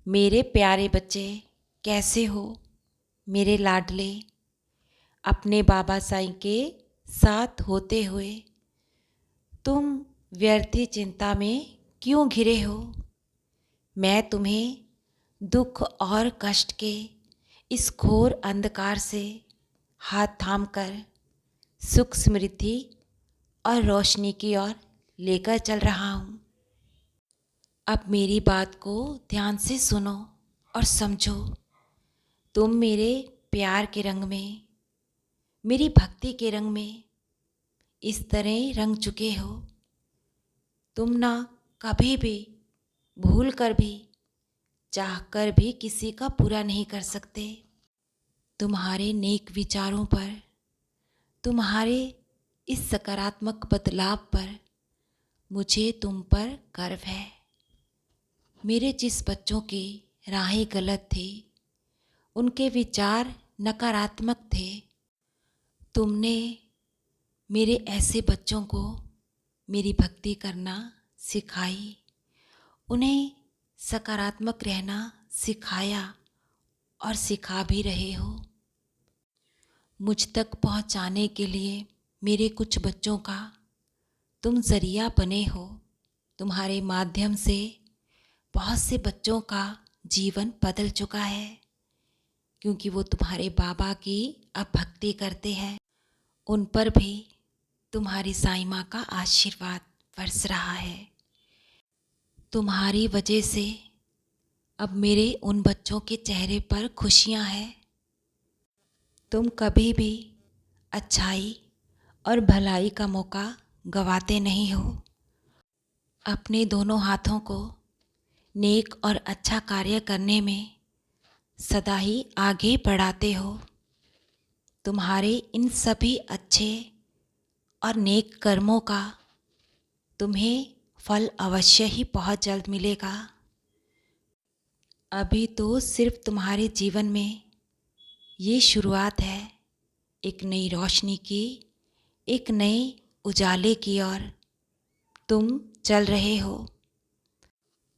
मेरे प्यारे बच्चे, कैसे हो मेरे लाडले। अपने बाबा साईं के साथ होते हुए तुम व्यर्थी चिंता में क्यों घिरे हो। मैं तुम्हें दुख और कष्ट के इस घोर अंधकार से हाथ थामकर सुख समृद्धि और रोशनी की ओर लेकर चल रहा हूँ। अब मेरी बात को ध्यान से सुनो और समझो। तुम मेरे प्यार के रंग में, मेरी भक्ति के रंग में इस तरह रंग चुके हो। तुम ना कभी भी भूल कर भी, चाह कर भी किसी का बुरा नहीं कर सकते। तुम्हारे नेक विचारों पर, तुम्हारे इस सकारात्मक बदलाव पर मुझे तुम पर गर्व है। मेरे जिस बच्चों की राहें गलत थी, उनके विचार नकारात्मक थे, तुमने मेरे ऐसे बच्चों को मेरी भक्ति करना सिखाई, उन्हें सकारात्मक रहना सिखाया और सिखा भी रहे हो। मुझ तक पहुंचाने के लिए मेरे कुछ बच्चों का तुम ज़रिया बने हो। तुम्हारे माध्यम से बहुत से बच्चों का जीवन बदल चुका है, क्योंकि वो तुम्हारे बाबा की अब भक्ति करते हैं। उन पर भी तुम्हारी साईं माँ का आशीर्वाद बरस रहा है। तुम्हारी वजह से अब मेरे उन बच्चों के चेहरे पर खुशियाँ हैं। तुम कभी भी अच्छाई और भलाई का मौका गंवाते नहीं हो। अपने दोनों हाथों को नेक और अच्छा कार्य करने में सदा ही आगे बढ़ाते हो। तुम्हारे इन सभी अच्छे और नेक कर्मों का तुम्हें फल अवश्य ही बहुत जल्द मिलेगा। अभी तो सिर्फ तुम्हारे जीवन में ये शुरुआत है, एक नई रोशनी की, एक नए उजाले की ओर तुम चल रहे हो।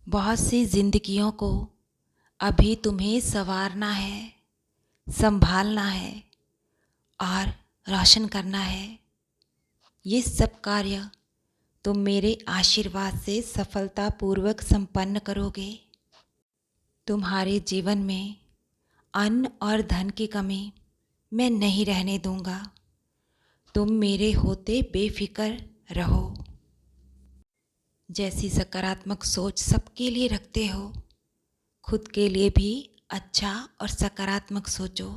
बहुत सी जिंदगियों को अभी तुम्हें संवारना है, संभालना है और रोशन करना है। ये सब कार्य तुम मेरे आशीर्वाद से सफलतापूर्वक संपन्न करोगे। तुम्हारे जीवन में अन्न और धन की कमी मैं नहीं रहने दूंगा। तुम मेरे होते बेफिक्र रहो। जैसी सकारात्मक सोच सबके लिए रखते हो, खुद के लिए भी अच्छा और सकारात्मक सोचो।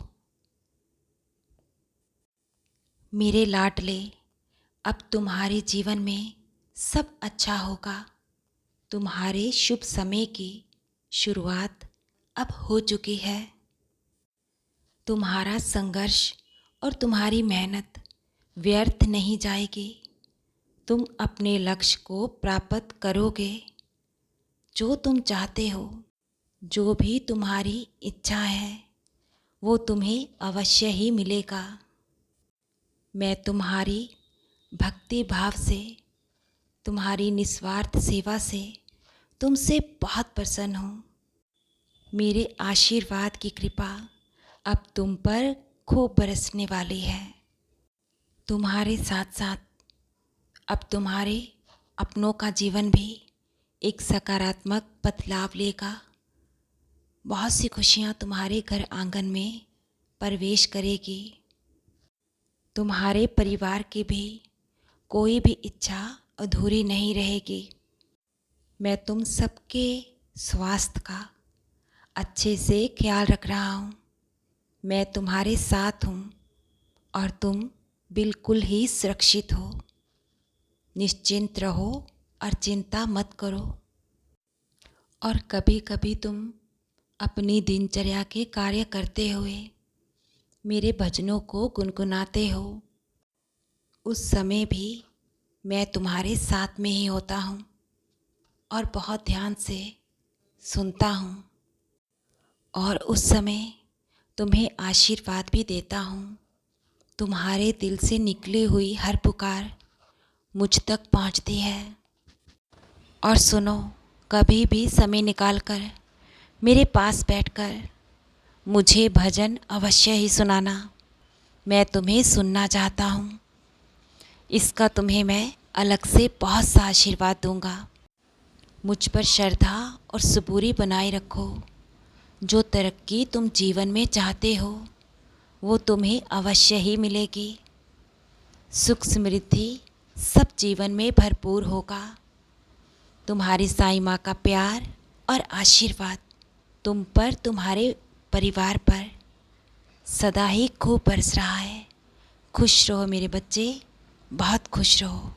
मेरे लाडले, अब तुम्हारे जीवन में सब अच्छा होगा। तुम्हारे शुभ समय की शुरुआत अब हो चुकी है। तुम्हारा संघर्ष और तुम्हारी मेहनत व्यर्थ नहीं जाएगी। तुम अपने लक्ष्य को प्राप्त करोगे। जो तुम चाहते हो, जो भी तुम्हारी इच्छा है, वो तुम्हें अवश्य ही मिलेगा। मैं तुम्हारी भक्ति भाव से, तुम्हारी निस्वार्थ सेवा से तुमसे बहुत प्रसन्न हूँ। मेरे आशीर्वाद की कृपा अब तुम पर खूब बरसने वाली है। तुम्हारे साथ साथ अब तुम्हारे अपनों का जीवन भी एक सकारात्मक बदलाव लेगा। बहुत सी खुशियाँ तुम्हारे घर आंगन में प्रवेश करेगी। तुम्हारे परिवार की भी कोई भी इच्छा अधूरी नहीं रहेगी। मैं तुम सबके स्वास्थ्य का अच्छे से ख्याल रख रहा हूँ। मैं तुम्हारे साथ हूँ और तुम बिल्कुल ही सुरक्षित हो। निश्चिंत रहो और चिंता मत करो। और कभी कभी तुम अपनी दिनचर्या के कार्य करते हुए मेरे भजनों को गुनगुनाते हो। उस समय भी मैं तुम्हारे साथ में ही होता हूँ और बहुत ध्यान से सुनता हूँ, और उस समय तुम्हें आशीर्वाद भी देता हूँ। तुम्हारे दिल से निकली हुई हर पुकार मुझ तक पहुँचती है। और सुनो, कभी भी समय निकाल कर मेरे पास बैठकर मुझे भजन अवश्य ही सुनाना। मैं तुम्हें सुनना चाहता हूँ। इसका तुम्हें मैं अलग से बहुत सा आशीर्वाद दूंगा। मुझ पर श्रद्धा और सबूरी बनाए रखो। जो तरक्की तुम जीवन में चाहते हो वो तुम्हें अवश्य ही मिलेगी। सुख समृद्धि सब जीवन में भरपूर होगा। तुम्हारी साईं माँ का प्यार और आशीर्वाद तुम पर, तुम्हारे परिवार पर सदा ही खूब बरस रहा है। खुश रहो मेरे बच्चे, बहुत खुश रहो।